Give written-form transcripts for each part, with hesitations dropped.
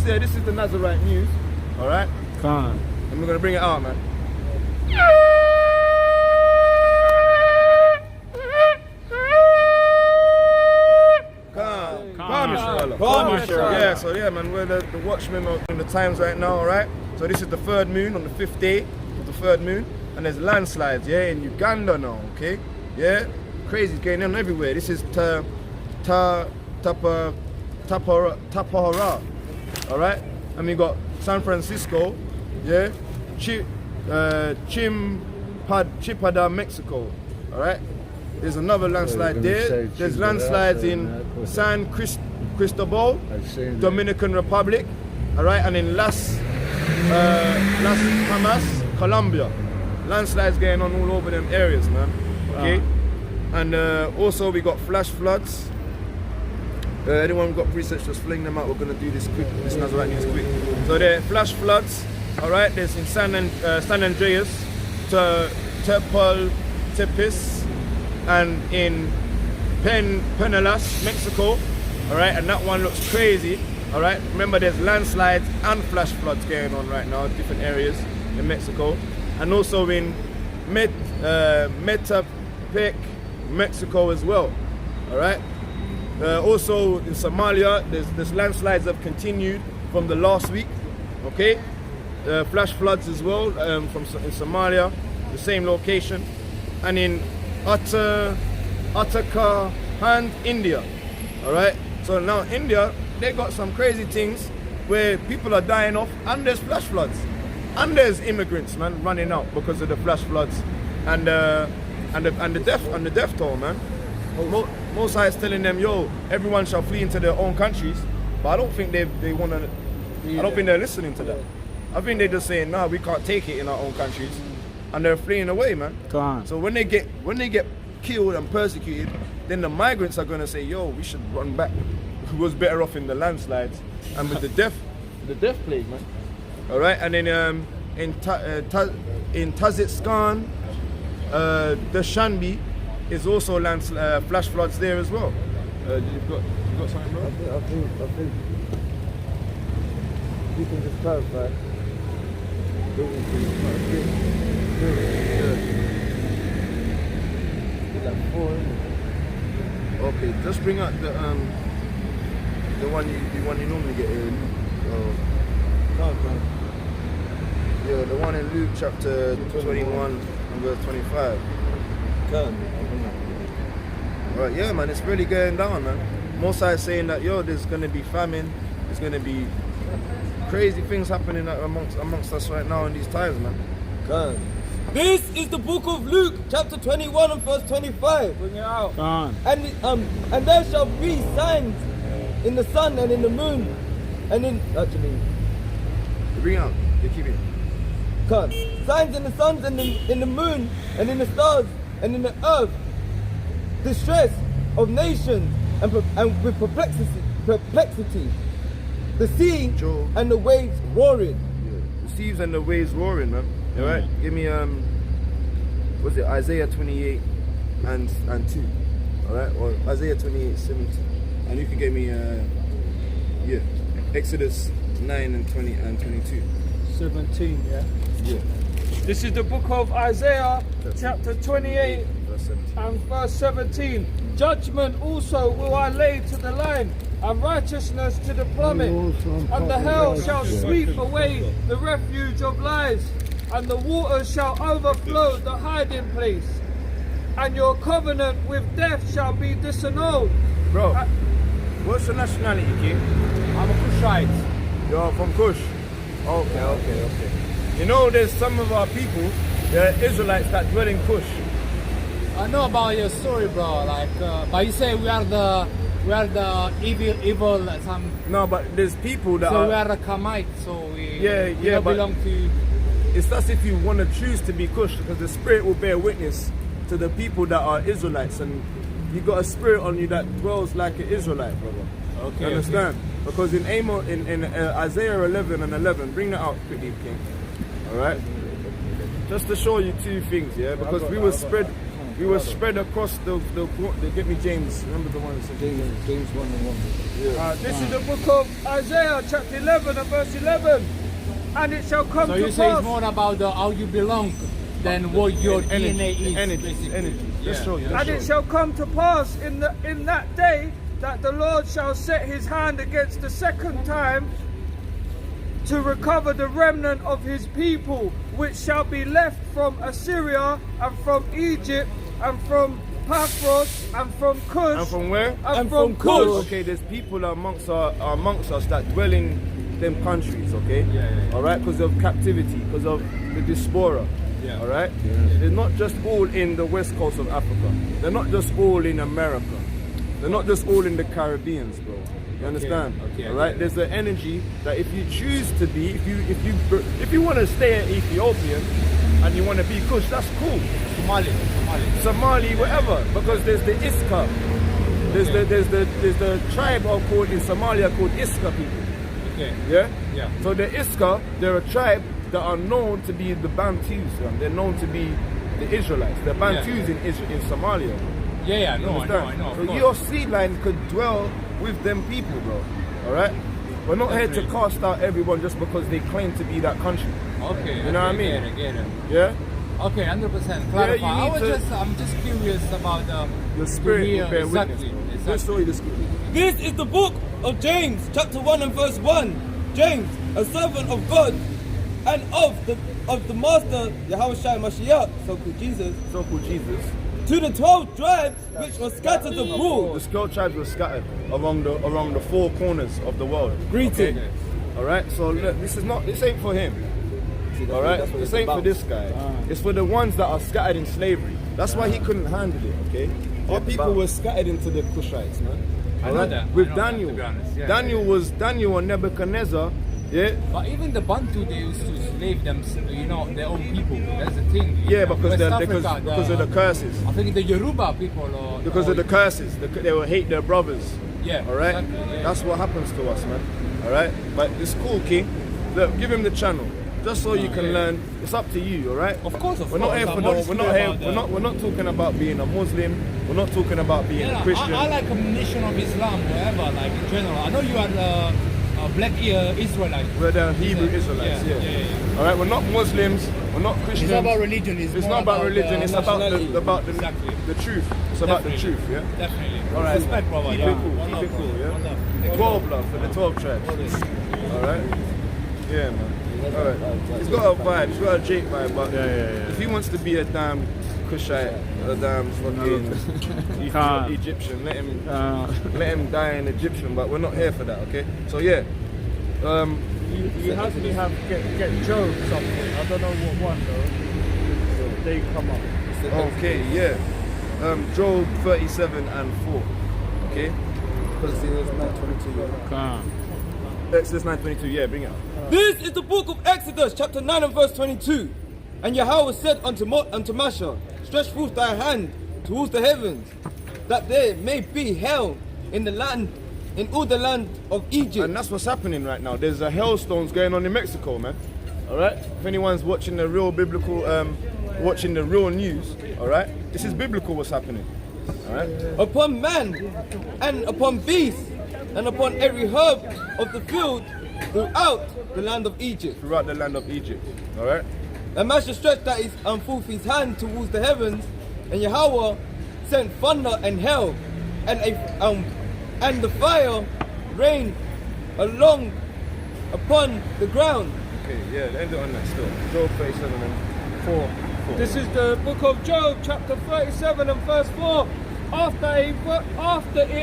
there, this is the Nazarite news. All right. Come on. And we're gonna bring it out, man. Yeah, so yeah, man, we're the watchmen in the times right now, all right? So this is the third moon, on the 5th day of the third moon, and there's landslides, yeah, in Uganda now, okay? Yeah, crazy's going on everywhere. This is Tapahara, all right? And we got San Francisco, yeah, Chipada, Mexico, all right? There's another landslide there. There's landslides in San Cristobal, Dominican Republic, all right, and in Las Palmas, Colombia. Landslides going on all over them areas, man. Okay, and also we got flash floods. Anyone got research, just fling them out. We're gonna do this quick. This Nazarite news quick. So there are flash floods. All right, there's in San Andreas, Tepes, and in Penelas, Mexico. All right, and that one looks crazy. All right, remember there's landslides and flash floods going on right now in different areas in Mexico, and also in Metapec, Mexico as well. All right. Also in Somalia, there's landslides have continued from the last week. Okay, flash floods as well in Somalia, the same location, and in Uttarakhand, India. All right. So now India, they got some crazy things where people are dying off, and there's flash floods, and there's immigrants, man, running out because of the flash floods, and the death toll, man. Most High is telling them, yo, everyone shall flee into their own countries, but I don't think they want to. I don't think they're listening to that. I think they're just saying, nah, we can't take it in our own countries, and they're fleeing away, man. Come on. So when they get killed and persecuted, then the migrants are gonna say, yo, we should run back. Who was better off in the landslides and with the death plague, man. All right, and then in Tajikistan, the Shanbi is also flash floods there as well. You've got something, bro? I think you can just clarify. Okay, just bring up the one you normally get in. Yeah, the one in Luke chapter 21 and verse 25. Right, yeah, man, it's really going down, man. Mosai is saying that, yo, there's gonna be famine, there's gonna be crazy things happening amongst us right now in these times, man. This is the book of Luke, chapter 21 and verse 25. Bring it out. Come on. And there shall be signs in the sun and in the moon, and in Bring it out. You keep it. signs in the sun and in the moon and in the stars and in the earth, distress of nations and with perplexity, the sea and the waves roaring. Yeah. The seas and the waves roaring, man. All right, give me what's it? Isaiah 28 and 2. All right, or Isaiah 28, 17, and you can give me Exodus 9 and 20 and 22. 17, yeah. Yeah. This is the book of Isaiah, chapter 28 verse 17. and verse 17. Judgment also will I lay to the line, and righteousness to the plummet, and the hell shall sweep away the refuge of lies, and the waters shall overflow the hiding place, and your covenant with death shall be disannulled. Bro, what's your nationality, King? I'm a Cushite. You're from Kush. Okay. You know, there's some of our people, they're Israelites that dwell in Kush. I know about your story, bro. Like, but you say we are the evil some. No, but there's people that So we are the Kamites, so we but belong to. it's as if you want to choose to be Kush, because the Spirit will bear witness to the people that are Israelites, and you got a spirit on you that dwells like an Israelite, brother. Okay. You understand? Because in Isaiah 11 and 11, bring that out quickly, King. All right. Just to show you two things, yeah, because we were spread We were spread across the get me James. Remember the one that said James 1 and 1. This is the book of Isaiah, chapter 11 and verse 11. And it shall come So to you say pass. it's more about how you belong than what your DNA is. Energy. Let's show you. And it shall come to pass in that day that the Lord shall set his hand against the second time to recover the remnant of his people, which shall be left from Assyria and from Egypt and from Pathros and from Cush. And from where? And from Cush. Okay, there's people amongst us that dwell in them countries, okay? Yeah. All right, because of captivity, because of the diaspora. Yeah. All right? They're not just all in the west coast of Africa. They're not just all in America. They're not just all in the Caribbeans, bro. You understand? Okay, all right? There's an energy that if you choose to be, if you want to stay an Ethiopian and you want to be Kush, that's cool. Somali, whatever. Because there's the Iska. There's the tribe called in Somalia called Iska people. Okay. Yeah? So the Iska, they're a tribe that are known to be the Bantus. They're known to be the Israelites. They're Bantus in Somalia. Yeah, I know. So your seed line could dwell with them people, bro. Alright? We're not here to cast out everyone just because they claim to be that country. Okay. You know what I mean? Get it. Yeah? Okay, 100%. Clarify. I'm just curious about Your spirit will bear witness. Exactly. Bro. Let's show you the scripture. This is the book of James, chapter 1 and verse 1. James, a servant of God and of the Master Yahushua Mashiach, so-called Jesus, So-called Jesus. to the 12 tribes which were scattered abroad. The 12 tribes were scattered around the four corners of the world. Greeting. Okay? Alright, so look, this ain't for him. Alright? This ain't for this guy. It's for the ones that are scattered in slavery. That's why he couldn't handle it, okay? Our people were scattered into the Cushites, man. I know that. With I know that, Daniel. to be honest. Yeah, Daniel and Nebuchadnezzar, yeah? But even the Bantu, they used to slave them, their own people. That's the thing. Yeah, because West because of the curses. I think the Yoruba people. Because of the curses. They will hate their brothers. Yeah. Alright? Exactly, yeah. That's what happens to us, man. Alright? But it's cool, King. Look, give him the channel. Just so you can learn. It's up to you, alright? Of course. We're not here for we're not talking about being a Muslim. We're not talking about being a Christian. I like a nation of Islam, whatever, like in general. I know you are the black Israelite. We're the Hebrew Israelites, yeah. Alright, we're not Muslims, we're not Christians. It's not about religion. It's not about religion, it's about Exactly. the truth. It's about the truth, yeah? Definitely. Alright, Respect, brother. keep it cool, keep it cool, yeah? 12 love for the 12 tribes. Alright? Yeah, man. Alright. He's got a vibe, he's got a Jake vibe, but if he wants to be a damn Cushite, a damn fucking Egyptian, let him die in Egyptian, but we're not here for that, okay? So yeah. You have to get Job something. I don't know what one though. They come up. Okay, yeah. Job 37 and 4. Okay? Because it's 9:22. Exodus 9:22, yeah, bring it up. This is the book of Exodus, chapter 9 and verse 22. And Yahweh said unto Masha, stretch forth thy hand towards the heavens, that there may be hell in the land, in all the land of Egypt. And that's what's happening right now. There's a hailstones going on in Mexico, man. Alright? If anyone's watching the real biblical, watching the real news, alright? This is biblical what's happening. Alright? Upon man and upon beast and upon every herb of the field throughout the land of Egypt. Throughout the land of Egypt. Alright? And Masha stretched out his hand towards the heavens, and Yahweh sent thunder and hail, and the fire rained along upon the ground. Okay, yeah, end it on that still. Job 37 and 4. This is the book of Job, chapter 37 and verse 4. After it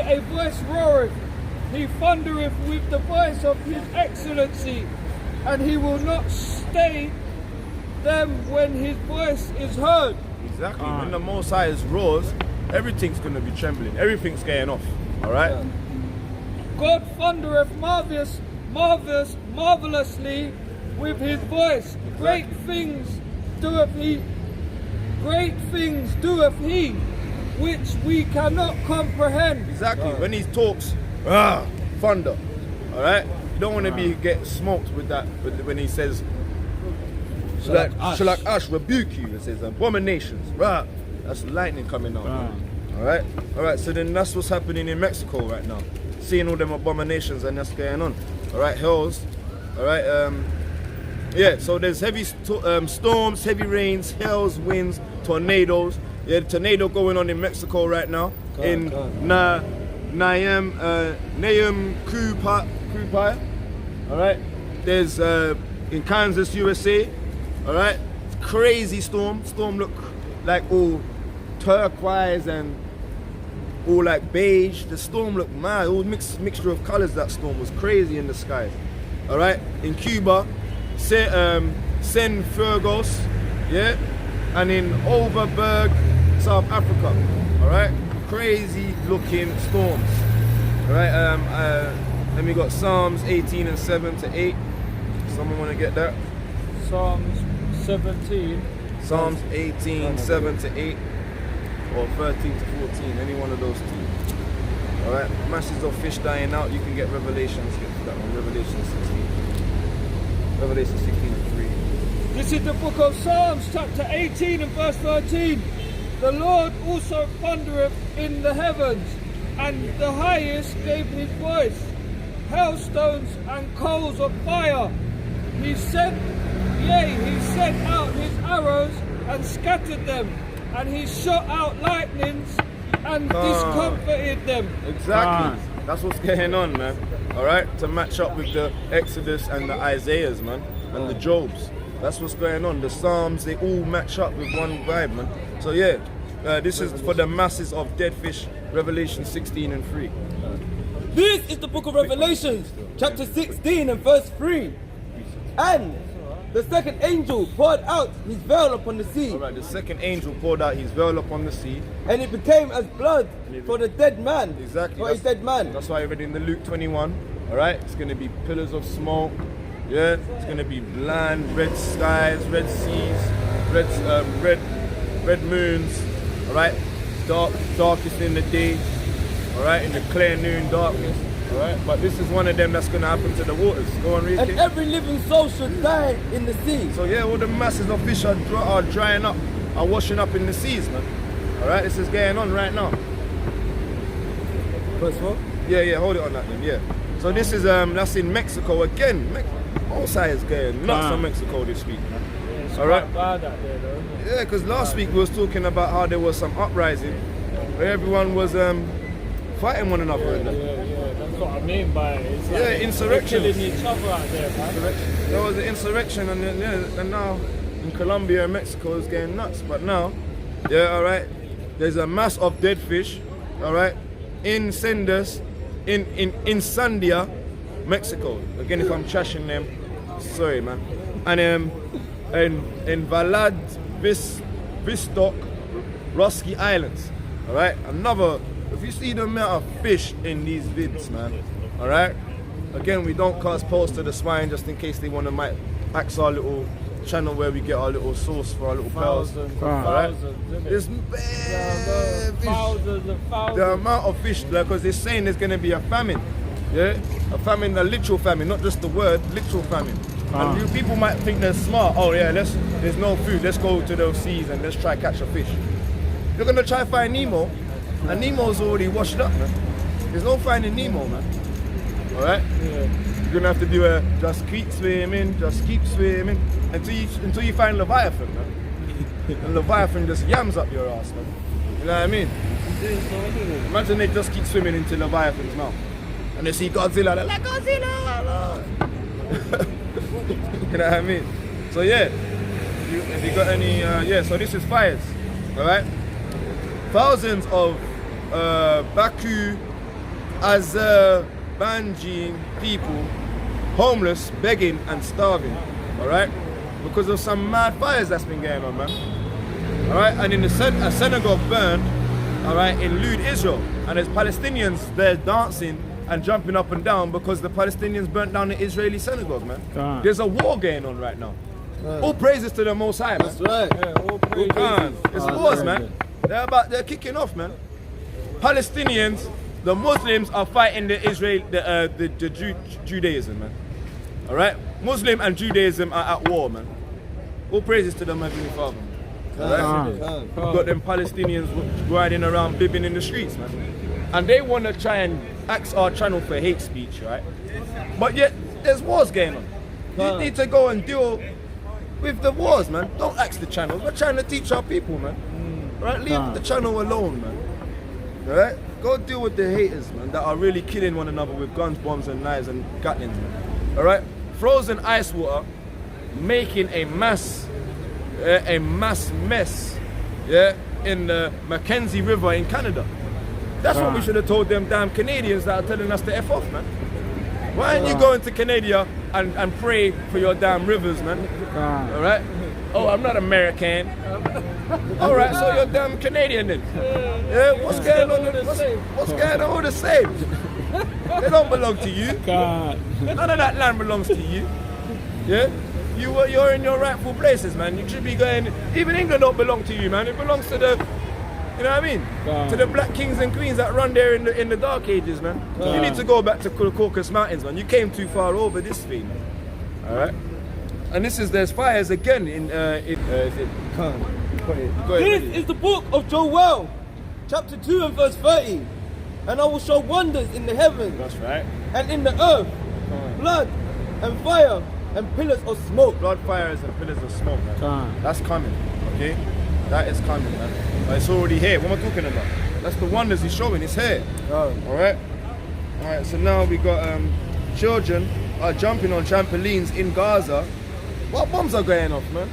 a voice roareth, he thundereth with the voice of his excellency, and he will not stay them when his voice is heard. Exactly. When the Most High roars, everything's going to be trembling. Everything's going off. Alright? God thundereth marvelously with his voice. Great things doeth he, which we cannot comprehend. Exactly. When he talks, thunder. Alright? You don't want to get smoked with that when he says Shalak Ash rebuke you. It says abominations. That's lightning coming out. Man. All right. So then that's what's happening in Mexico right now. Seeing all them abominations and that's going on. All right, hills. All right. Yeah. So there's heavy storms, heavy rains, hails, winds, tornadoes. Yeah, the tornado going on in Mexico right now. Nayam Kupai. All right. There's in Kansas, USA. All right. Crazy storm. Storm look like all turquoise and all like beige. The storm looked mad. All mixture of colors. That storm was crazy in the skies. All right. In Cuba, Cienfuegos, yeah, and in Overberg, South Africa. All right. Crazy looking storms. All right. Then we got Psalms 18 and 7 to 8. Someone want to get that? Psalms 17. Psalms 18, 7 to 8, or 13 to 14, any one of those two. Alright, masses of fish dying out, you can get Revelations, get that one, Revelation 16. Revelation 16 and 3. This is the book of Psalms, chapter 18 and verse 13. The Lord also thundereth in the heavens, and the highest gave his voice. Hailstones and coals of fire. He sent out his arrows and scattered them, and he shot out lightnings and discomfited them. Exactly. That's what's going on, man. Alright? To match up with the Exodus and the Isaiahs, man, and the Jobs. That's what's going on. The Psalms, they all match up with one vibe, man. So yeah, this is for the masses of dead fish, Revelation 16 and 3. This is the book of Revelations, chapter 16 and verse 3. And the second angel poured out his veil upon the sea. Alright, the second angel poured out his veil upon the sea. And it became as blood for the dead man. Exactly. For a dead man. That's why I read in the Luke 21. Alright, it's going to be pillars of smoke. Yeah, it's going to be bland, red skies, red seas, red moons. Alright, darkest in the day. Alright, in the clear noon darkness. Alright, but this is one of them that's going to happen to the waters. Go on, read it. And every living soul should die in the sea. So yeah, all the masses of fish are drying up, are washing up in the seas, man. Alright, this is going on right now. Verse what? Yeah, hold it on that then, yeah. So this is, that's in Mexico again. Outside is going nuts on Mexico this week, man. It's Alright? quite bad out there, though. Yeah, because last week we was talking about how there was some uprising where everyone was fighting one another. Yeah, that's what I mean by it. It's like insurrection. They're killing each other out there, man. There was an insurrection and then, and now in Colombia and Mexico is getting nuts. But now, alright, there's a mass of dead fish, alright, in Sendas, in Sandia, Mexico. Again, if I'm trashing them, sorry, man. And in Vladivostok, Roski Islands, alright, another. If you see the amount of fish in these vids, man, alright? Again, we don't cast posts to the swine just in case they want to might axe our little channel where we get our little sauce for our little pearls. Alright? There's bare fish. Thousands. The amount of fish, because they're saying there's going to be a famine. Yeah? A famine, a literal famine, not just the word, literal famine. And people might think they're smart. Oh yeah, there's no food, let's go to those seas and let's try catch a fish. You're going to try find Nemo. And Nemo's already washed up, man. There's no finding Nemo, man. Alright? Yeah. You're gonna have to do a just keep swimming until you find Leviathan, man. And Leviathan just yams up your ass, man. You know what I mean? Imagine they just keep swimming into Leviathan's mouth. And they see Godzilla, they're like, Godzilla! You know what I mean? So yeah, if you got any, so this is fires, alright? Thousands of Baku, Azerbaijan people, homeless, begging and starving, alright? Because of some mad fires that's been going on, man. Alright, and in a synagogue burned, alright, in Lud, Israel. And there's Palestinians there dancing and jumping up and down because the Palestinians burnt down the Israeli synagogue, man. There's a war going on right now. All praises to the Most High, man. That's right. Yeah, all praises. It's wars, man. They're kicking off, man. Palestinians, the Muslims are fighting the Judaism, man. All right, Muslim and Judaism are at war, man. All praises to the Heavenly Father. Right? We've got them Palestinians riding around bibbing in the streets, man. And they want to try and axe our channel for hate speech, right? But yet, there's wars going on. You need to go and deal with the wars, man. Don't axe the channel. We're trying to teach our people, man. Right? Leave the channel alone, man. Right? Go deal with the haters, man, that are really killing one another with guns, bombs, and knives and gatlings, man. All right? Frozen ice water making a mass mess, yeah, in the Mackenzie River in Canada. That's what we should have told them damn Canadians that are telling us to F off, man. Why aren't you going to Canada and pray for your damn rivers, man? All right? Oh, I'm not American. All right, so you're damn Canadian then. Yeah, what's going on? What's going on with the same? They don't belong to you. None of that land belongs to you. Yeah? You're in your rightful places, man. You should be going. Even England don't belong to you, man. It belongs to the, you know what I mean? To the black kings and queens that run there in the dark ages, man. You need to go back to the Caucasus Mountains, man. You came too far over this thing, man. All right. And there's fires again in This is the book of Joel, chapter 2 and verse 30. And I will show wonders in the heavens. That's right. And in the earth, blood and fire and pillars of smoke. Blood fires and pillars of smoke, man. That's coming, okay? That is coming, man. But it's already here. What am I talking about? That's the wonders he's showing. It's here. All right? All right, so now we got children are jumping on trampolines in Gaza. What bombs are going off, man?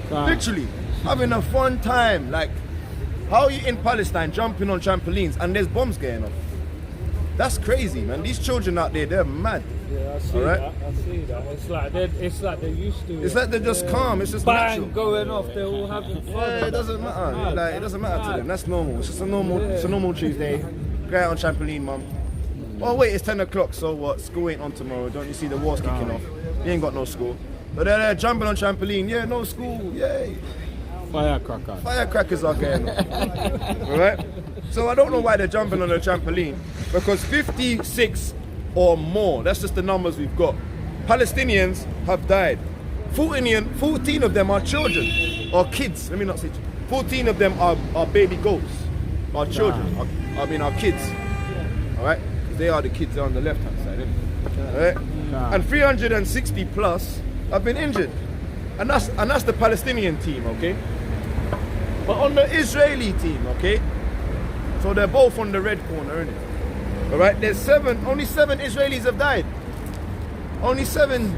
Literally, having a fun time. Like, how are you in Palestine jumping on trampolines and there's bombs going off? That's crazy, man. These children out there, they're mad. Yeah, I see that. I see that. It's like they're used to it. It's like they're just calm. It's just bang natural. going off. They're all having fun. Yeah, it doesn't matter. Like, it doesn't matter to them. That's normal. It's just a normal Tuesday. Go out on trampoline, mum. Oh wait, it's 10 o'clock. So what? School ain't on tomorrow. Don't you see the war's kicking off? You ain't got no school. But they're jumping on trampoline. Yeah, no school. Yay. Firecrackers are going on. Alright? So I don't know why they're jumping on a trampoline. Because 56 or more, that's just the numbers we've got. Palestinians have died. 14 of them are children. Or kids. Let me not say 14 of them are baby goats. Our children. Our kids. Alright? They are the kids on the left hand side. Alright? And 360 plus have been injured. And that's the Palestinian team, okay? But on the Israeli team, okay? So they're both on the red corner, innit? Alright, only 7 Israelis have died. Only 7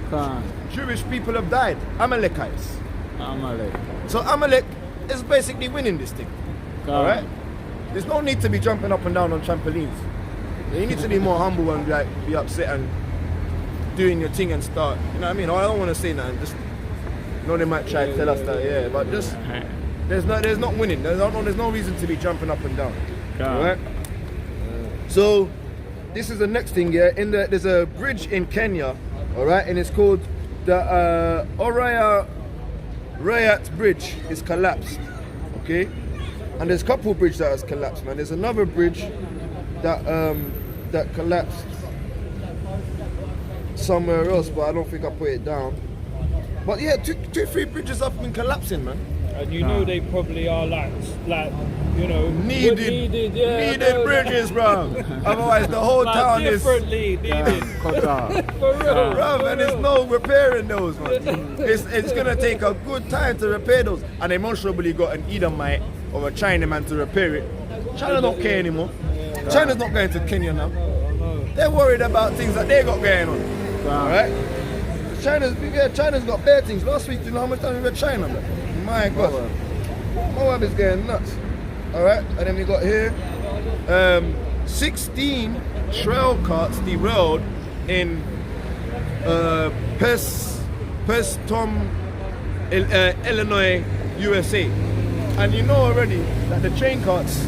Jewish people have died. Amalekites. So Amalek is basically winning this thing. Alright? There's no need to be jumping up and down on trampolines. You need to be more humble and like be upset and doing your thing and start. You know what I mean? I don't want to say that. Just they might try to tell us that, yeah, but just there's not winning. There's no reason to be jumping up and down. Alright? So this is the next thing, yeah. There's a bridge in Kenya, alright, and it's called the Rayat Bridge. It's collapsed. Okay? And there's a couple of bridges that has collapsed, man. There's another bridge that collapsed somewhere else, but I don't think I put it down. But yeah, 3 bridges have been collapsing, man. And you know they probably are like you know needed bridges, bro. Otherwise the whole town is differently needed. For real. Bro, and there's no repairing those, man. It's gonna take a good time to repair those. And they most probably got an Edomite or a Chinaman to repair it. China don't care anymore. China's not going to Kenya now. They're worried about things that they got going on. Alright? China's got bad things. Last week, you know how much time we read China, man? My God. Moab is going nuts. Alright? And then we got here 16 trail carts derailed in Pestom, Illinois, USA. And you know already that the train carts,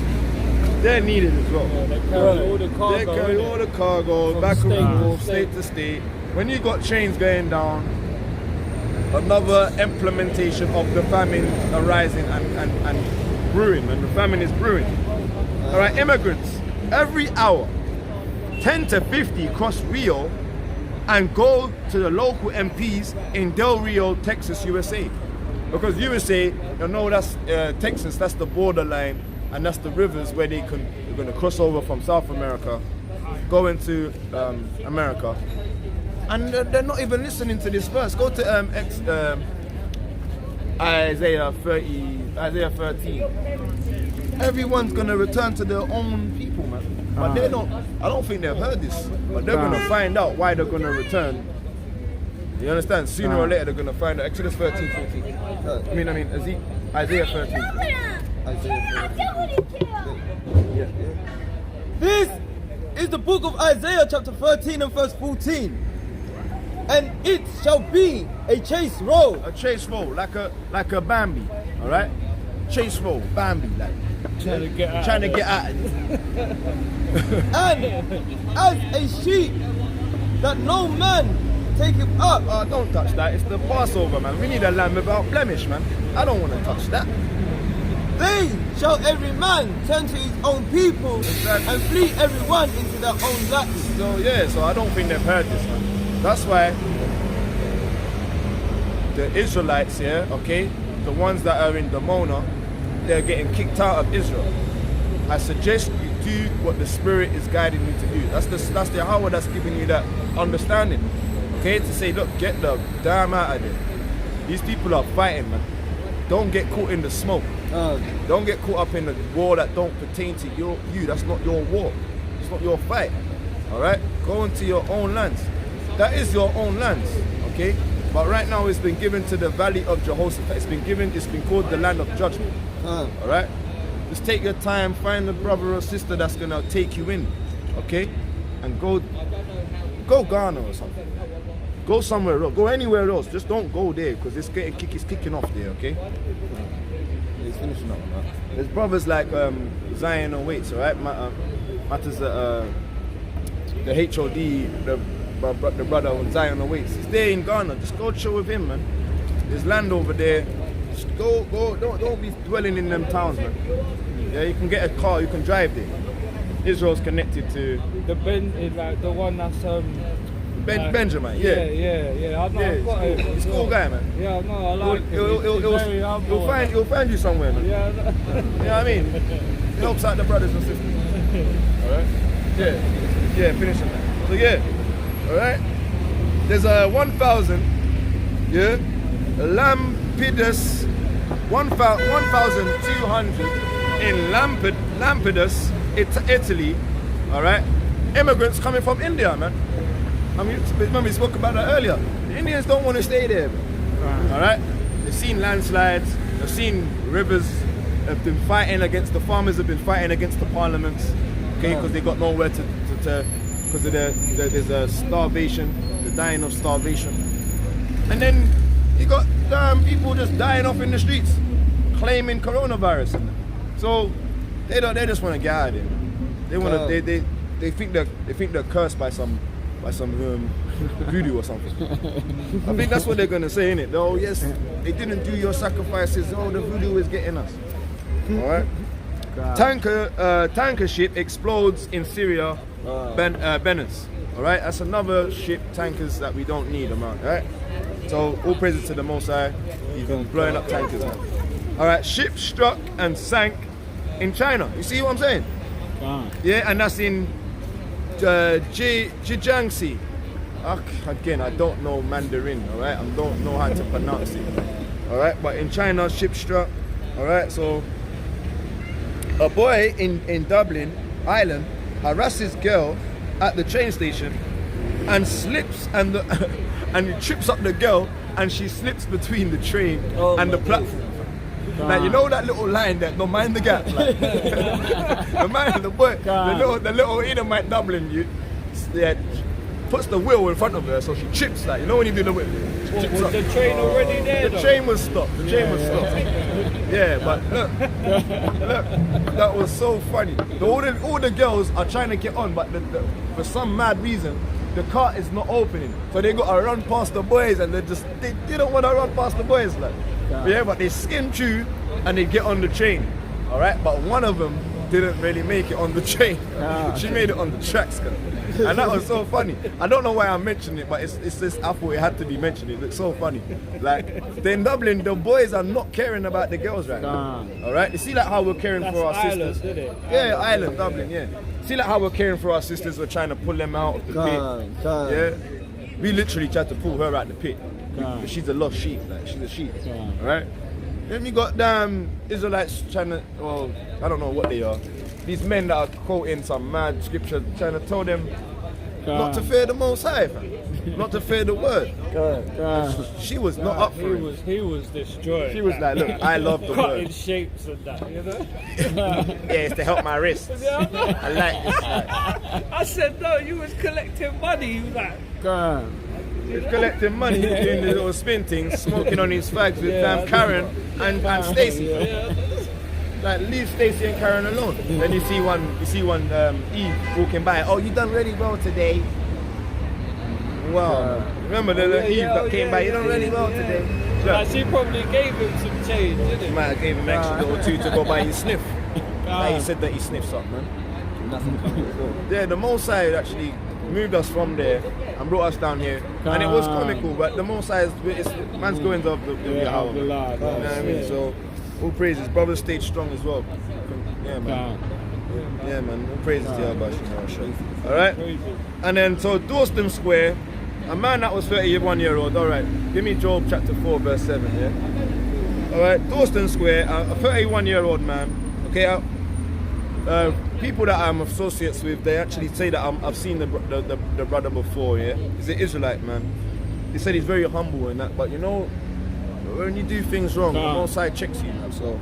they're needed as well. Yeah, they carry all the cargo. They carry all the cargo from back and state forth, state to state. When you got trains going down, another implementation of the famine arising and brewing, and the famine is brewing. All right, immigrants, every hour, 10 to 50 cross Rio and go to the local MPs in Del Rio, Texas, USA. Because you say, that's Texas, that's the borderline, and that's the rivers where they're going to cross over from South America, go into America. And they're not even listening to this verse. Go to Isaiah 13. Everyone's gonna return to their own people, man. But they don't. I don't think they've heard this. But they're gonna find out why they're gonna return. You understand? Sooner or later they're gonna find out. Exodus 13, 14. I mean, Isaiah 13. Yeah. This is the book of Isaiah chapter 13 and verse 14. And it shall be a chase roll. A chase roll, like a Bambi, all right? Chase roll, Bambi, like trying to get out. And as a sheep that no man taketh up. Oh, don't touch that. It's the Passover, man. We need a lamb without blemish, man. I don't want to touch that. They shall every man turn to his own people and flee everyone into their own lands. So I don't think they've heard this, man. That's why the Israelites here, okay, the ones that are in Damona, they're getting kicked out of Israel. I suggest you do what the Spirit is guiding you to do. That's the Yahweh that's giving you that understanding, okay, to say, look, get the damn out of there. These people are fighting, man. Don't get caught in the smoke. Don't get caught up in the war that don't pertain to you. That's not your war. It's not your fight. All right? Go into your own lands. That is your own lands, okay? But right now it's been given to the valley of Jehoshaphat. It's been called the land of judgment. All right? Just take your time, find a brother or sister that's gonna take you in, okay? And go Ghana or something. Go somewhere else. Go anywhere else. Just don't go there because it's kicking off there, okay? It's finishing up, man. There's brothers like Zion and Waits, all right? Matters the HOD, the brother on Zion and Waits. He's there in Ghana. Just go chill with him, man. There's land over there. Just go. Don't be dwelling in them towns, man. Yeah, you can get a car. You can drive there. Israel's connected to the one that's Benjamin. Yeah. I know. Yeah, I've got it. he's a cool guy, man. Yeah, I know. I like him. Very humble. He'll find you somewhere, man. Yeah. You know what I mean? It helps out the brothers and sisters. All right. Yeah. Finish it, man. So yeah. All right. There's a 1,000. Yeah. Lampedusa 1,200 in Lampedusa, Italy. All right. Immigrants coming from India, man. I mean, remember we spoke about that earlier. The Indians don't want to stay there. All right. They've seen landslides. They've seen rivers. Have been fighting against the farmers. Have been fighting against the parliaments. Okay, because they got nowhere to because there's a starvation, the dying of starvation, and then you got people just dying off in the streets, claiming coronavirus. So they just want to get out of there. They want to. They think they're cursed by some voodoo or something. I think that's what they're gonna say, innit? Oh yes, they didn't do your sacrifices. Oh, the voodoo is getting us. All right. Tanker ship explodes in Syria, Venice. All right, that's another ship, tankers that we don't need, man. All right. So all praises to the Most High. He's been blowing up tankers, man. All right, ship struck and sank in China. You see what I'm saying? Yeah, and that's in Jiangxi. Again, I don't know Mandarin. All right, I don't know how to pronounce it. All right, but in China, ship struck. All right, so. A boy in Dublin, Ireland, harasses girl at the train station and slips and he trips up the girl and she slips between the train and the platform. Like, you know that little line there, don't mind the gap. Like, the little Edomite Dublin puts the wheel in front of her so she trips, like, you know when you do the wheel. Was the train already there? The train was stopped. Yeah, but look, that was so funny. All the girls are trying to get on, but for some mad reason, the car is not opening. So they got to run past the boys, and they didn't want to run past the boys, like. Yeah, but they skim through and they get on the train. All right, but one of them didn't really make it on the train. She made it on the tracks, And that was so funny. I don't know why I mentioned it, but it's just, I thought it had to be mentioned. It looks so funny. Like, in Dublin, the boys are not caring about the girls right now. All right? You see like how we're caring for our Ireland, sisters? did it? Yeah, Ireland, Dublin, yeah. See like how we're caring for our sisters, we're trying to pull them out of the pit. Yeah? We literally tried to pull her out the pit. But she's a lost sheep, like, she's a sheep. All right? Then we got damn Israelites trying to, well, I don't know what they are. These men that are quoting some mad scripture, trying to tell them not to fear the Most High, fam. Not to fear the word. She was not up for it. He was destroyed. She was like, look, I love the Cutting word. shapes and that, you know? Yeah, it's to help my wrists. I like this. Like, I said, no, you was collecting money. You was like, he was collecting money, doing the little spin things, smoking on his fags with Karen and Stacey. Like, leave Stacey and Karen alone. Then you see one Eve walking by. Oh, you done really well today. Wow. Remember the Eve that came by. You done really well today. like she probably gave him some change, didn't it? Might have gave him extra little two to go buy his sniff. Like he said that he sniffs up, man. Yeah, the Most High actually moved us from there and brought us down here. And it was comical, but the Most High is man's goings of the Yahweh. You know what I mean? So all praises. Brothers stayed strong as well. Yeah, man. Yeah, man. All praises to Yahweh. Alright? And then, so Dawson Square, a man that was 31 years old. Alright, give me Job chapter 4, verse 7, yeah? Alright, Dawson Square, a 31 year old man. Okay, people that I'm associates with, they actually say that I've seen the brother before, yeah? He's an Israelite, man. He said he's very humble and that, but you know, when you do things wrong, the Most High checks you. So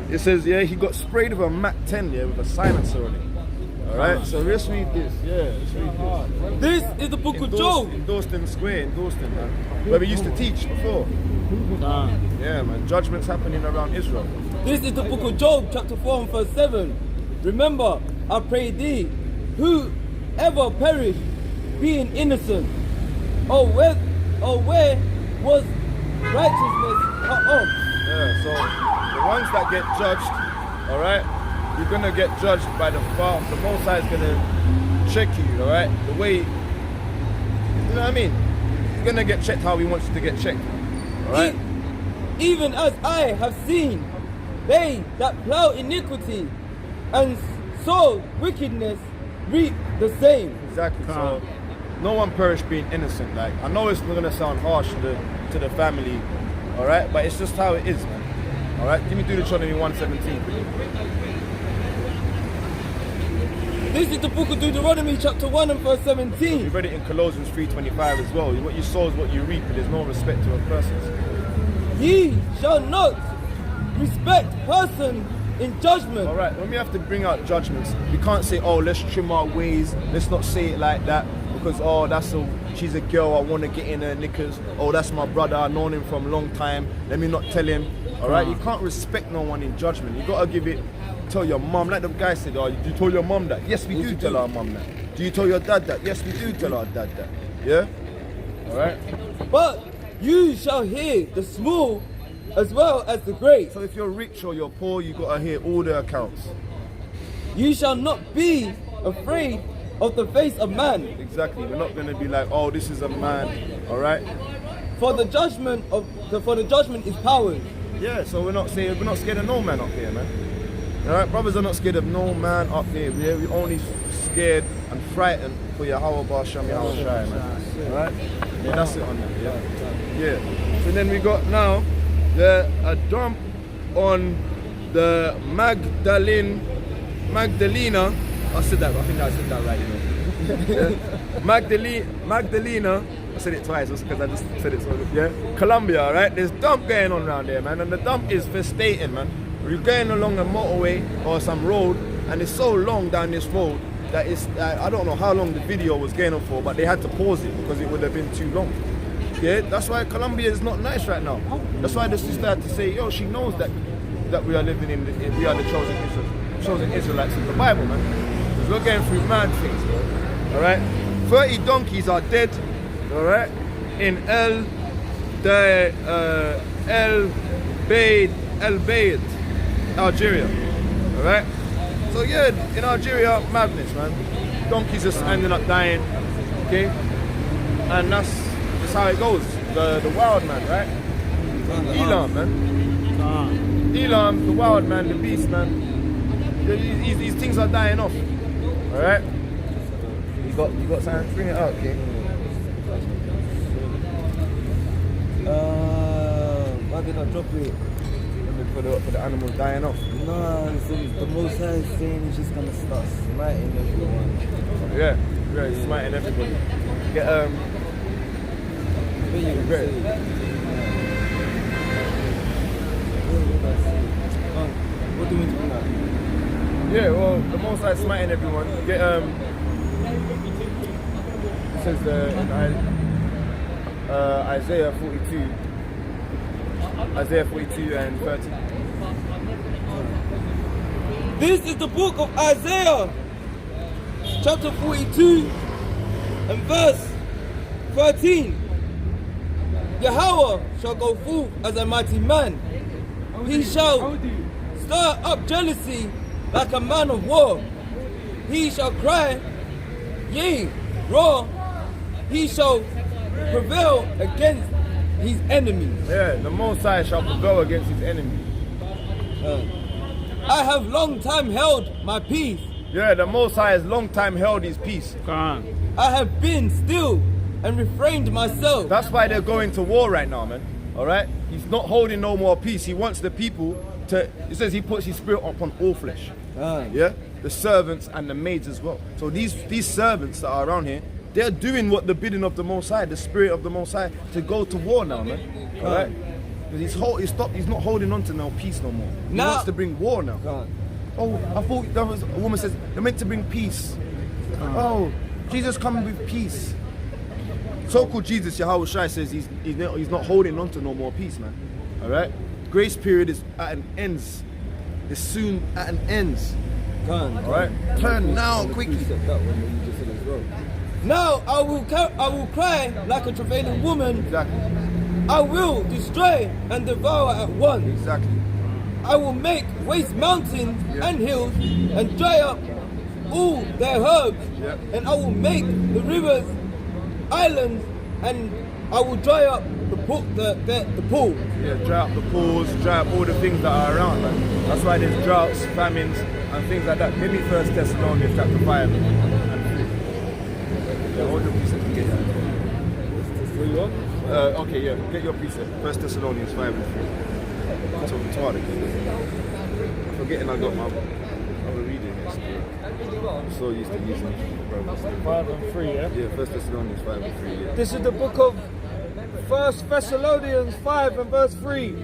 it says, yeah, he got sprayed with a Mac 10, yeah, with a silencer on it. Alright, so let's read this. Yeah, let's read this. This is the book of Job. In Dawson Square, in Dawson, man. Where we used to teach before. Yeah, man. Judgment's happening around Israel. This is the book of Job, chapter 4 and verse 7. Remember, I pray thee, whoever perished, being innocent. Oh, where was righteousness cut off? Yeah, so the ones that get judged, alright, you're gonna get judged by the Father. The Most High is gonna check you, alright? The way, you know what I mean? You're gonna get checked how he wants you to get checked. Alright? Even as I have seen, they that plow iniquity and sow wickedness reap the same. Exactly. So no one perished being innocent. Like, I know it's not gonna sound harsh to the family, alright, but it's just how it is, man. Alright, give me Deuteronomy 1:17. This is the book of Deuteronomy chapter 1 and verse We 17. read it in Colossians 3:25 as well. What you sow is what you reap, and there's no respect to a person. Ye shall not respect person in judgment. Alright, when we have to bring out judgments, we can't say, oh, let's trim our ways, let's not say it like that, because, oh, she's a girl, I want to get in her knickers. Oh, that's my brother, I've known him from a long time, let me not tell him. Alright, you can't respect no one in judgment. You gotta give it, tell your mom, like the guy said, oh, you told your mom that? Yes, we do tell our mom that. Do you tell your dad that? Yes, we do tell our dad that. Yeah? Alright? But you shall hear the small as well as the great. So if you're rich or you're poor, you gotta hear all the accounts. You shall not be afraid of the face of man. Exactly. We're not gonna be like, oh, this is a man. Alright? For the judgment is power. Yeah, so we're not scared of no man up here, man. Alright, brothers are not scared of no man up here. We're only scared and frightened for Yahweh Bar Shem Yahweh Shai, man. Alright? Yeah, that's it on that, yeah. So then we got now a dump on the Magdalena. I think I said that right, you know. Yeah. Magdalena. I said it twice just because I just said it so good. Yeah. Colombia, right? There's dump going on around there, man, and the dump is festating, man. We're going along a motorway or some road, and it's so long down this road that it's I don't know how long the video was going on for, but they had to pause it because it would have been too long. Yeah, that's why Colombia is not nice right now. That's why the sister had to say, yo, she knows that we are living we are the chosen Israelites of the Bible, man. Because we're going through mad things, bro. All right, 30 donkeys are dead. All right, in El Bayt, Algeria. All right. So yeah, in Algeria, madness, man. donkeys just ending up dying. Okay, and that's how it goes. The wild man, right? Elam, man. Elam, the wild man, the beast, man. These things are dying off. All right. You got something? Bring it out, okay? Why did I drop it? For the animals dying off. No, the Most High is saying he's just gonna start smiting everyone. Yeah, he's smiting everybody. Get great. What do we do now? Yeah, well, the Most High is smiting everyone. Get it says in Isaiah 42. Isaiah 42 and 30. This is the book of Isaiah, chapter 42 and verse 13. Yahweh shall go forth as a mighty man. He shall stir up jealousy like a man of war. He shall cry, yea, roar. He shall prevail against his enemies. Yeah, the Most High shall prevail against his enemies. I have long time held my peace. Yeah, the Most High has long time held his peace. I have been still and refrained myself. That's why they're going to war right now, man. All right? He's not holding no more peace. He wants the people to, it says he puts his spirit upon all flesh. Yeah? The servants and the maids as well. So these servants that are around here, they're doing what the bidding of the Most High, the spirit of the Most High, to go to war now, man. All right? Because he's not holding on to no peace no more. He wants to bring war now. Oh, I thought there was a woman says they're meant to bring peace. Oh, Jesus coming with peace. So-called Jesus, Yahweh Shai, says he's not holding on to no more peace, man. All right? Grace period is at an ends. It's soon at an ends. All right? Turn now, quickly. Now I will cry like a travailing woman. Exactly. I will destroy and devour at once. Exactly. I will make waste mountains and hills and dry up all their herbs. And I will make the rivers islands, and I will dry up the pool. Yeah, dry up the pools, dry up all the things that are around, man. That's why there's droughts, famines, and things like that. Maybe 1 Thessalonians chapter 5 and 3. Yeah, hold your precept and get that. Okay, yeah, get your precept. 1 Thessalonians 5 and 3. That's what I'm talking about. I'm forgetting I got my other reading here. I'm so used to using 5 and 3, yeah? Yeah, 1 Thessalonians 5 and 3, yeah. This is the book of 1 Thessalonians 5 and verse 3.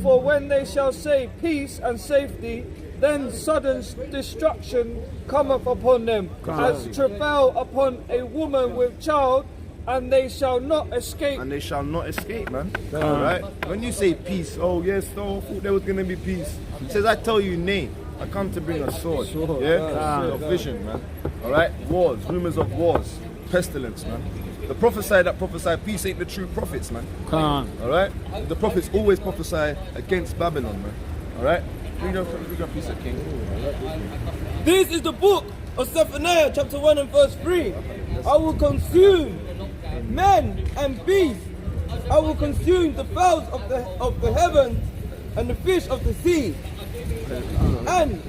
For when they shall say peace and safety, then sudden destruction cometh upon them, as travail upon a woman with child, and they shall not escape. And they shall not escape, man. Alright? When you say peace, oh yes, so I thought there was going to be peace. It says, I tell you, nay, I come to bring a sword. Yeah? Of vision, man. Alright? Wars, rumors of wars, pestilence, man. The prophesy peace ain't the true prophets, man. Alright? The prophets always prophesy against Babylon, man. Alright? Read your piece of King. This is the book of Zephaniah, chapter 1 and verse 3. I will consume men and beasts. I will consume the fowls of the heavens and the fish of the sea, and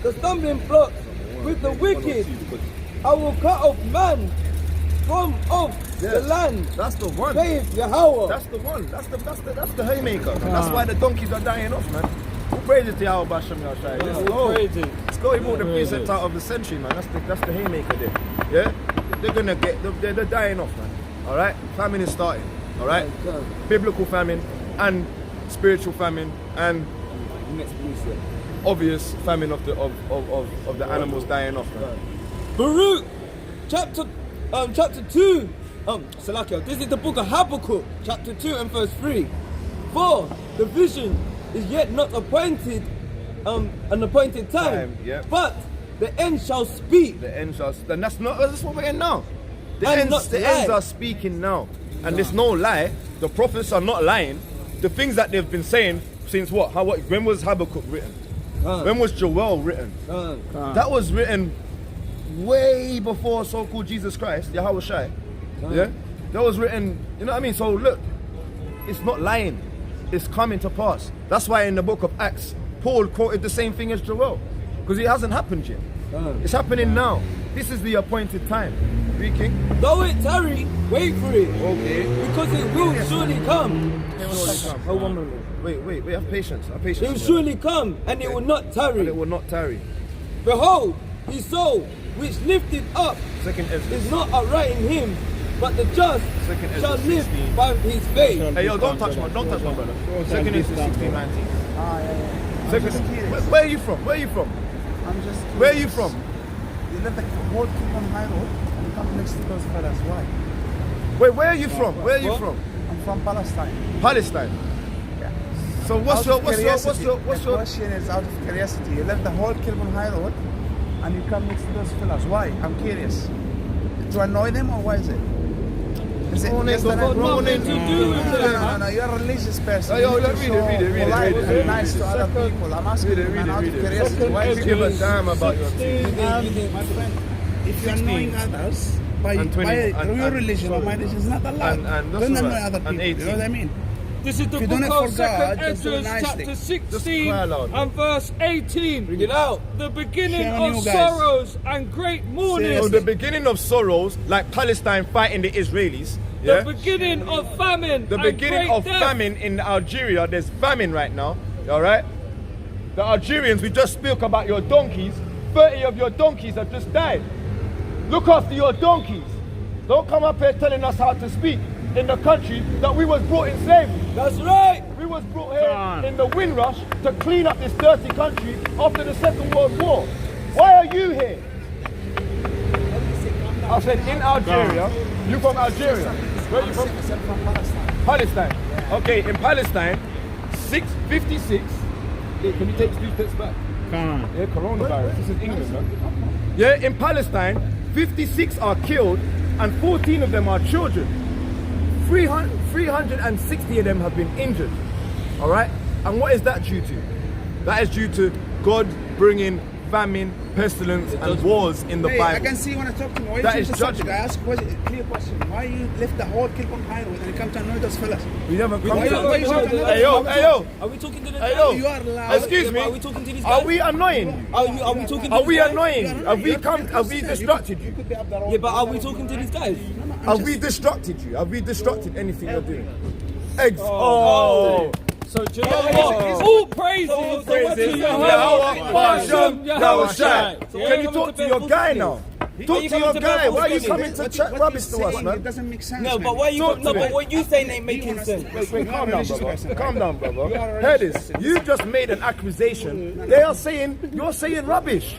the stumbling blocks with the wicked. I will cut off man from off the land. That's the one. Praise Yahweh. That's the one. That's the haymaker. That's why the donkeys are dying off, man. All praises to Yahweh Bashem Yahshai. Let's go. Let's go. He brought the precept out of the century, man. That's the haymaker there. Yeah? They're dying off, man. Alright? Famine is starting. Alright? Biblical famine and spiritual famine and obvious famine of the animals dying off, man. Baruch chapter 2. Salakia, this is the book of Habakkuk, chapter 2 and verse 3. For the vision is yet not appointed, an appointed time, but the end shall speak. The end shall, and that's what we're in now. The And ends not lie. are speaking now, and there's no lie. The prophets are not lying. The things that they've been saying since what? When was Habakkuk written? When was Joel written? That was written way before so-called Jesus Christ, Yahweh Shai. Yeah? That was written, you know what I mean? So look, it's not lying. It's coming to pass. That's why in the book of Acts, Paul quoted the same thing as Joel. Because it hasn't happened yet. It's happening now. This is the appointed time. Read King. Though it tarry, wait for it. Okay. Because it will surely come. Hold on a minute. Wait, have patience. Have patience. It will surely come, and it will not tarry. And it will not tarry. Behold, his soul, which lifted up, Second Ezra. is not upright in him, but the just Second Ezra shall live 16. by his faith. Hey, yo, don't touch my brother. Second Ezra 16, 19. Second, where are you from? I'm just. Where are you from? You left the whole kingdom high road and you come next to those fellas. Why? Wait, where are you from? Where are you from? I'm from Palestine. Palestine. Yeah. So what's Out of your curiosity, the question is out of curiosity. You left the whole Kilburn High Road and you come next to those fellas. Why? I'm curious. To annoy them or why is it? Is it No, just no, an no, annoy- no, No. You're a religious person. Hey, yo, You need to read it, show read it. polite and Read nice it. to other people. I'm asking Read you, it, man, out of read it. curiosity. Why You is give a it? damn about your team. My friend, if you're 16. annoying others by And 20 your and- religion or my religion is not allowed. and that's Don't annoy alright. other And people. You know what I mean? This is the If you book don't of have for 2nd God, just do a Ezra, nice chapter thing. 16 cry aloud. and verse 18. Bring it out. The beginning Shame on of you guys. sorrows and great mourning. So the beginning of sorrows, like Palestine fighting the Israelis. The Yeah? beginning of famine. The and beginning great of death. famine in Algeria. There's famine right now. All right. The Algerians, we just spoke about your donkeys. 30 of your donkeys have just died. Look after your donkeys. Don't come up here telling us how to speak in the country that we was brought in slavery. That's right. We was brought here in the Windrush to clean up this dirty country after the Second World War. Why are you here? I said in Algeria. You from Algeria? Where are you from? From Palestine. Palestine. Okay, in Palestine, 656. Hey, can you take 2 steps back? Yeah, coronavirus. This is England, man. Yeah, in Palestine, 56 are killed and 14 of them are children. 360 of them have been injured. All right? And what is that due to? That is due to God bringing famine, pestilence, and wars in the Hey, I Bible. can see when I talk to you. Why That you is change the subject? I judgment. ask a clear question. Why you left the whole Kilburn High Road and you come to annoy those fellas? We never come Why to you- why you talking to Hey yo, hey yo, Are we talking to the hey yo. You are loud. Excuse me. Are we talking to these guys? Are we annoying you? Are we talking to Are these we guys? annoying you? Have we come? Have we distracted you? Could be up the road. Yeah, but are we talking to these guys? Have we distracted you? Have we distracted anything you're doing? Eggs. Oh. So do you know what? All praises to Yahweh. Hashem Yahweh Shai. Can you talk to your guy now? Talk to your guy. Why are you coming to chat rubbish to us, It man? doesn't make sense. No, man. but why you? Talk to No, me. but what you saying ain't making sense. Wait, calm down, brother. Calm down, You brother. are a Hear racist. this. You just made an accusation. They are saying you're saying rubbish.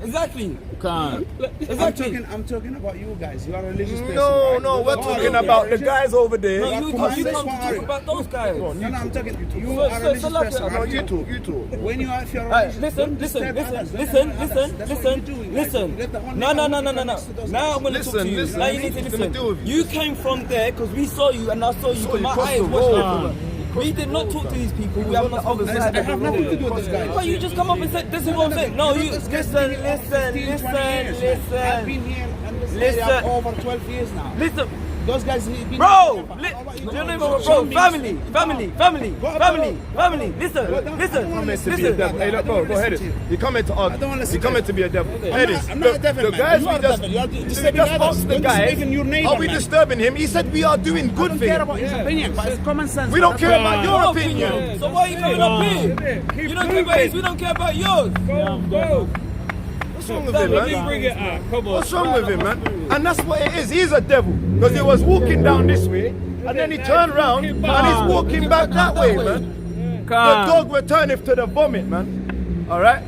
Exactly. I'm Exactly. talking about you guys. You are a religious person. No, right? no, we're No, talking no, about the no, guys over there. No, you come to That's talk why- about those guys. No, I'm talking. You So- are a so- religious so like- person. No, aren't you talk, you talk. When you are, if you're a Alright, religious, listen, don't listen, disturb listen, others. Don't listen, annoy others. listen, That's what listen, you're doing, listen. guys. Let the whole No, no, no, neighborhood no, no, come no. next to those Now guys. I'm gonna talk to you. Listen, Now you need to listen. Gonna deal listen. with you. You came from there because we saw you and I saw you. Saw Because you my cross eyes the watched road. it. We did not talk to these people. We are on the other side. I have nothing to do with this guy. But you just come up and said, this is what I'm saying. No, you listen, listen, I've been listen, here in this Listen. area over 12 years now. listen. Those guys, he been Bro, How about you you? don't even, bro, family. Listen, Coming to be a listen. devil. Hey, look, bro, go ahead. You coming to I don't argue. wanna You listen coming to to be a devil. I'm Hey, not- this. I'm not a devil, The man. guys You we are a just, devil. You are we disturbing just others. asked the Don't guy, disturb your neighbor, are we man. disturbing him? He said we are doing I good don't for care him. about his opinion, but it's common sense. We don't care about Your your opinion. So why are you coming up here? You don't care about his, we don't care about yours. Go. What's wrong with Let him, me man? bring it out. Come on. What's wrong with him, man? And that's what it is. He's a devil. Because he was walking down this way, and then he turned around, and he's walking back that way, man. The dog returneth to the vomit, man. All right?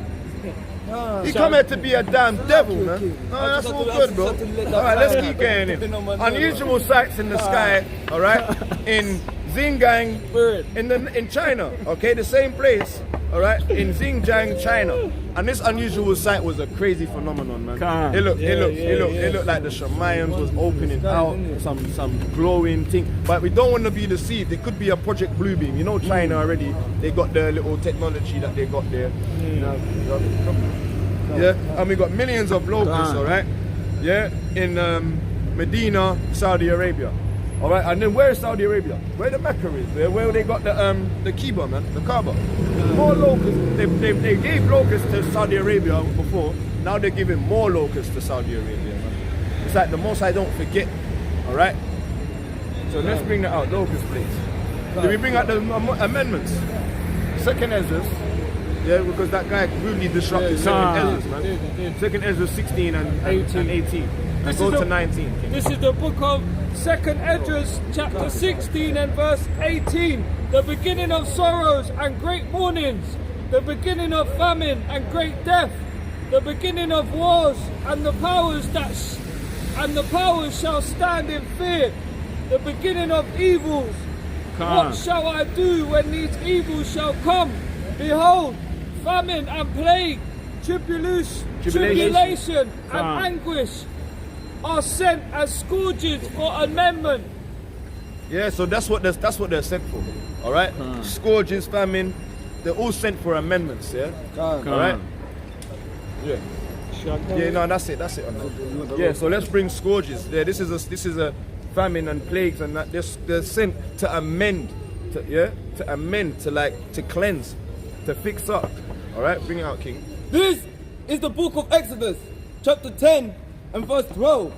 He come here to be a damn devil, man. No, that's all good, bro. All right, let's keep going in. Unusual sights in the sky, all right, in Xinjiang, in China, okay, the same place, all right, in Xinjiang, China. And this unusual sight was a crazy phenomenon, man. It looked like the Shemayans was opening out some glowing thing. But we don't want to be deceived. It could be a Project Bluebeam. You know, China already, they got the little technology that they got there. You know, Yeah, and we got millions of locusts, all right? Yeah, in Medina, Saudi Arabia. All right, and then where is Saudi Arabia? Where the Mecca is, where they got the Kiba, man, the Kaaba. More locusts. They gave locusts to Saudi Arabia before. Now they're giving more locusts to Saudi Arabia, man. It's like the most I don't forget. All right. So let's bring that out, locust plates. Did we bring out the amendments? Second Ezra's. Yeah, because that guy really disrupted Second Ezra's, man. Second Ezra's 16 and 18. And go to 19. This is the book of 2nd Esdras, chapter 16 and verse 18. The beginning of sorrows and great mournings, the beginning of famine and great death, the beginning of wars, and the powers shall stand in fear, the beginning of evils. What shall I do when these evils shall come? Behold, famine and plague, tribulation and anguish are sent as scourges for amendment. Yeah, so that's what they're sent for. All right, scourges, famine, they're all sent for amendments. Yeah, all right. Yeah. Yeah, no, that's it. Yeah, so let's bring scourges. Yeah, this is a famine and plagues, and that they're sent to amend, to cleanse, to fix up. All right, bring it out, King. This is the book of Exodus, chapter 10 and verse 12.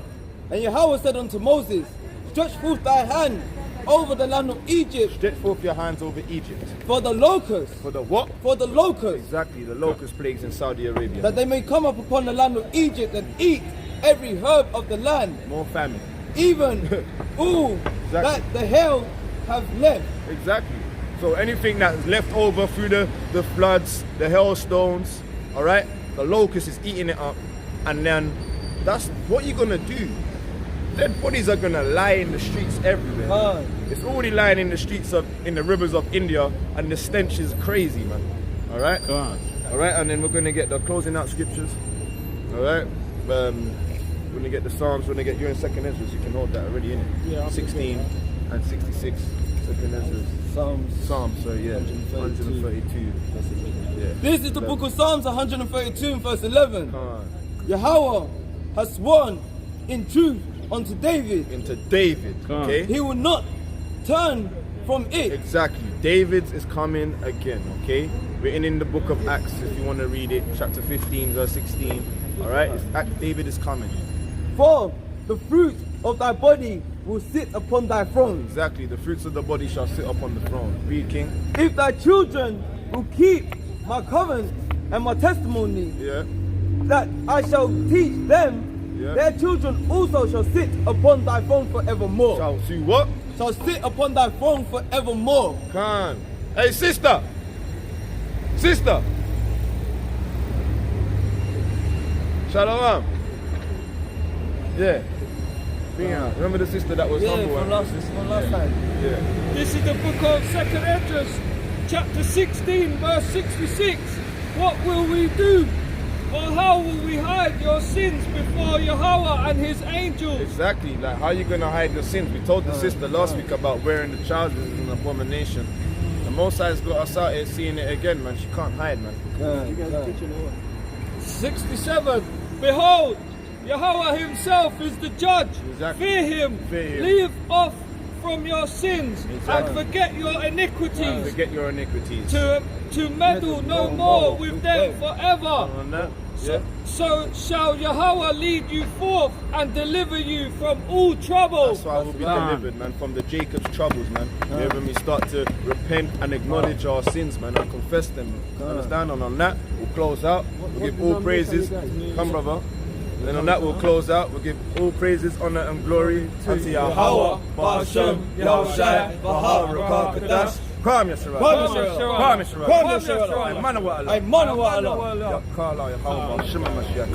And Yahweh said unto Moses, stretch forth thy hand over the land of Egypt. Stretch forth your hands over Egypt. For the locusts. For the what? For the locusts. Exactly, the locust plagues in Saudi Arabia. That they may come up upon the land of Egypt and eat every herb of the land. More famine. Even all that the hail have left. Exactly. So anything that's left over through the floods, the hailstones, all right, the locust is eating it up, and then that's what you're gonna do. Dead bodies are gonna lie in the streets everywhere. It's already lying in the streets in the rivers of India, and the stench is crazy, man. All right. All right, and then we're gonna get the closing out scriptures. All right. We're gonna get the Psalms. We're gonna get you in 2nd Esdras. You can hold that already in it. Yeah. 16 and 66. 2nd Esdras. Psalms. So yeah, 132. Yeah. This is the book of Psalms 132 and verse 11. Yahweh has sworn in truth unto David. Into David. Okay. He will not turn from it. Exactly. David is coming again. Okay. Written in the book of Acts, if you want to read it, chapter 15, verse 16. All right. David is coming. For the fruit of thy body will sit upon thy throne. Exactly. The fruits of the body shall sit upon the throne. Read, King. If thy children will keep my covenant and my testimony, that I shall teach them, their children also shall sit upon thy throne forevermore. Shall see what? Shall sit upon thy throne forevermore. Khan. Hey, sister. Shalom. Yeah. Bring out. Remember the sister that was humble? From last time. Yeah. This is the book of 2nd Esdras, chapter 16, verse 66. What will we do? Or how will we hide your sins before Yahweh and his angels? Exactly. Like, how are you going to hide your sins? We told the sister last week about wearing the trousers is an abomination. The Most High's got us out here seeing it again, man. She can't hide, man. 67. Behold, Yahweh himself is the judge. Exactly. Fear him. Leave off from your sins and forget your iniquities. To meddle no more with them forever. So shall Yahweh lead you forth and deliver you from all trouble. That's why we'll be delivered, man, from the Jacob's troubles, man. Yeah, when we start to repent and acknowledge our sins, man, and confess them. Understand? And on that, we'll close out. We'll give all praises. Come, brother. Then on that, we'll close out. We'll give all praises, honor, and glory unto Yahweh, Ba'ashem, Yahushai, Baha, Kadash. Kwam Yeshua. Kwam Yeshua. Immanuel Allah. Yakala Yahweh, Shema Mashiach.